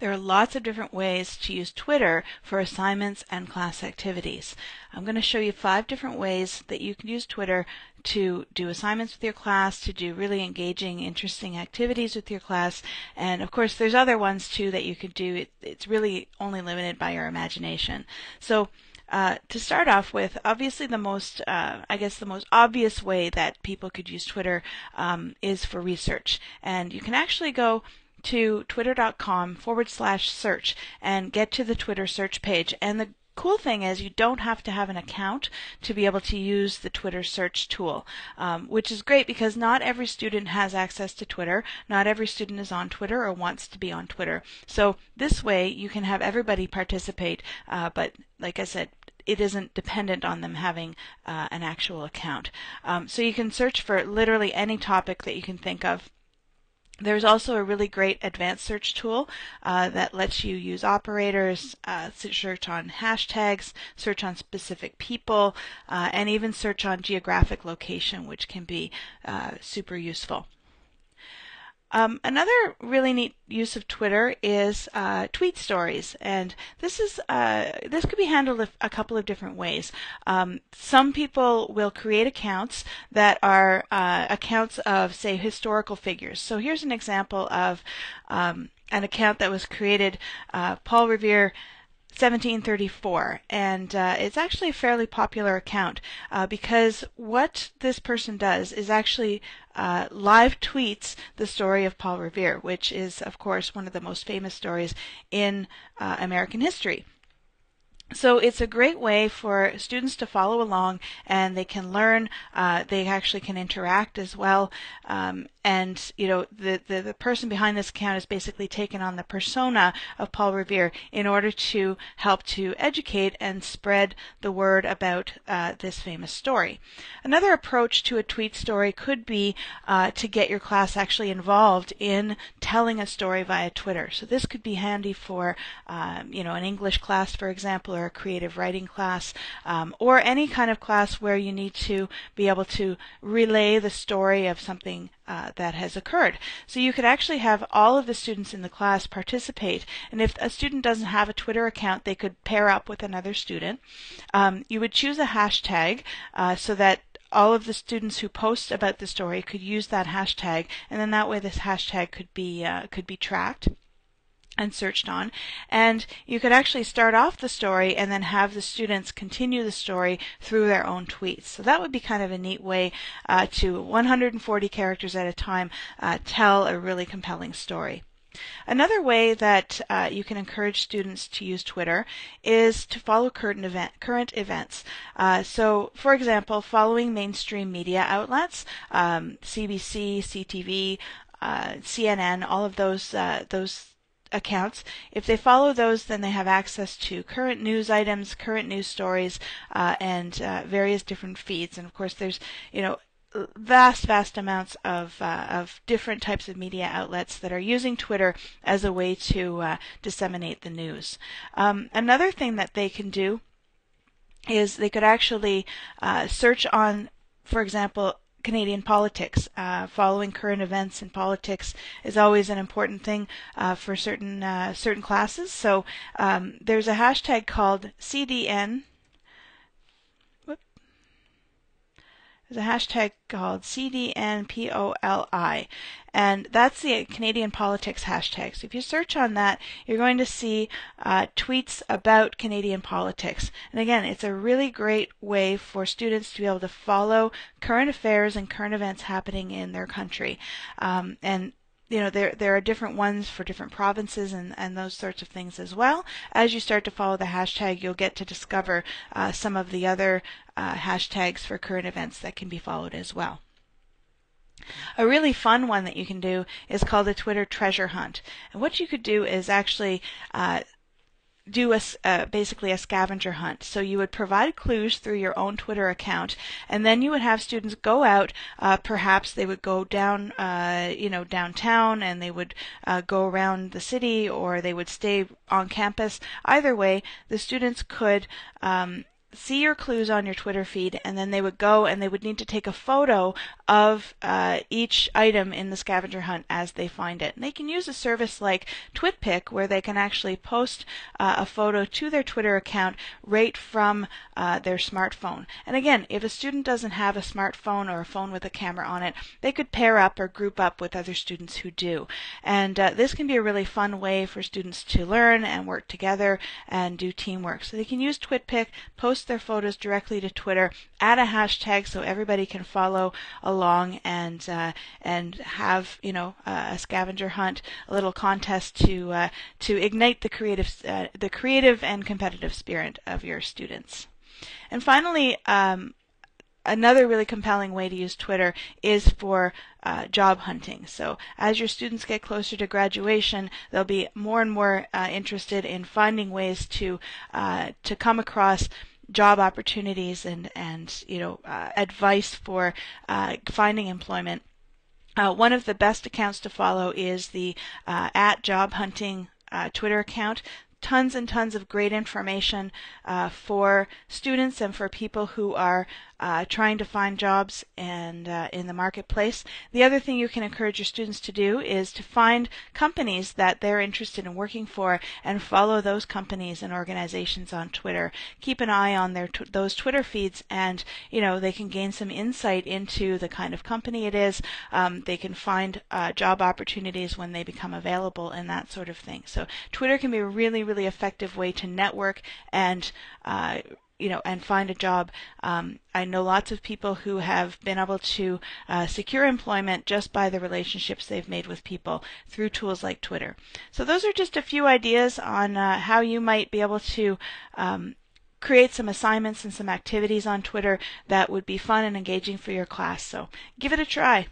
There are lots of different ways to use Twitter for assignments and class activities. I'm going to show you 5 different ways that you can use Twitter to do assignments with your class, to do really engaging, interesting activities with your class, and of course there's other ones too that you could do. It's really only limited by your imagination. So to start off with, obviously the most obvious way that people could use Twitter is for research. And you can actually go to twitter.com/search and get to the Twitter search page. And the cool thing is you don't have to have an account to be able to use the Twitter search tool, which is great because not every student has access to Twitter. Not every student is on Twitter or wants to be on Twitter. So this way you can have everybody participate, but like I said, it isn't dependent on them having an actual account. So you can search for literally any topic that you can think of. There's also a really great advanced search tool that lets you use operators, search on hashtags, search on specific people, and even search on geographic location, which can be super useful. Another really neat use of Twitter is tweet stories, and this could be handled a couple of different ways. Some people will create accounts that are accounts of, say, historical figures. So here's an example of an account that was created, Paul Revere 1734, and it's actually a fairly popular account because what this person does is actually live tweets the story of Paul Revere, which is of course one of the most famous stories in American history. So it's a great way for students to follow along, and they can learn. They actually can interact as well. And you know, the person behind this account has basically taken on the persona of Paul Revere in order to help to educate and spread the word about this famous story. Another approach to a tweet story could be to get your class actually involved in telling a story via Twitter. So this could be handy for you know, an English class, for example, or a creative writing class, or any kind of class where you need to be able to relay the story of something that has occurred. So you could actually have all of the students in the class participate, and if a student doesn't have a Twitter account, they could pair up with another student. You would choose a hashtag so that all of the students who post about the story could use that hashtag, and then that way this hashtag could be tracked and searched on. And you could actually start off the story and then have the students continue the story through their own tweets. So that would be kind of a neat way to 140 characters at a time tell a really compelling story. Another way that you can encourage students to use Twitter is to follow current events. So, for example, following mainstream media outlets, CBC, CTV, CNN, all of those accounts. If they follow those, then they have access to current news items, current news stories, and various different feeds. And of course, there's, you know, vast amounts of different types of media outlets that are using Twitter as a way to disseminate the news. Another thing that they can do is they could actually search on, for example, Canadian politics. Following current events in politics is always an important thing for certain classes. So there's a hashtag called CDN. There's a hashtag called CDNPOLI, and that's the Canadian politics hashtag. So if you search on that, you're going to see tweets about Canadian politics. And again, it's a really great way for students to be able to follow current affairs and current events happening in their country. And you know, there are different ones for different provinces and those sorts of things as well. As you start to follow the hashtag, you'll get to discover some of the other hashtags for current events that can be followed as well. A really fun one that you can do is called the Twitter treasure hunt. And what you could do is actually do basically a scavenger hunt. So you would provide clues through your own Twitter account, and then you would have students go out. Perhaps they would go down, downtown, and they would go around the city, or they would stay on campus. Either way, the students could see your clues on your Twitter feed, and then they would go and they would need to take a photo of each item in the scavenger hunt as they find it. And they can use a service like TwitPic, where they can actually post a photo to their Twitter account right from their smartphone. And again, if a student doesn't have a smartphone or a phone with a camera on it, they could pair up or group up with other students who do. And this can be a really fun way for students to learn and work together and do teamwork. So they can use TwitPic, post their photos directly to Twitter, add a hashtag so everybody can follow along, and have a scavenger hunt, a little contest to ignite the creative and competitive spirit of your students. And finally, another really compelling way to use Twitter is for job hunting. So as your students get closer to graduation, they'll be more and more interested in finding ways to come across job opportunities and advice for finding employment. One of the best accounts to follow is the @JobHunting Twitter account. Tons and tons of great information for students and for people who are trying to find jobs and in the marketplace. The other thing you can encourage your students to do is to find companies that they're interested in working for and follow those companies and organizations on Twitter. Keep an eye on those Twitter feeds, and they can gain some insight into the kind of company it is. They can find job opportunities when they become available and that sort of thing. So Twitter can be a really, really effective way to network and and find a job. I know lots of people who have been able to secure employment just by the relationships they've made with people through tools like Twitter. So those are just a few ideas on how you might be able to create some assignments and some activities on Twitter that would be fun and engaging for your class. So give it a try.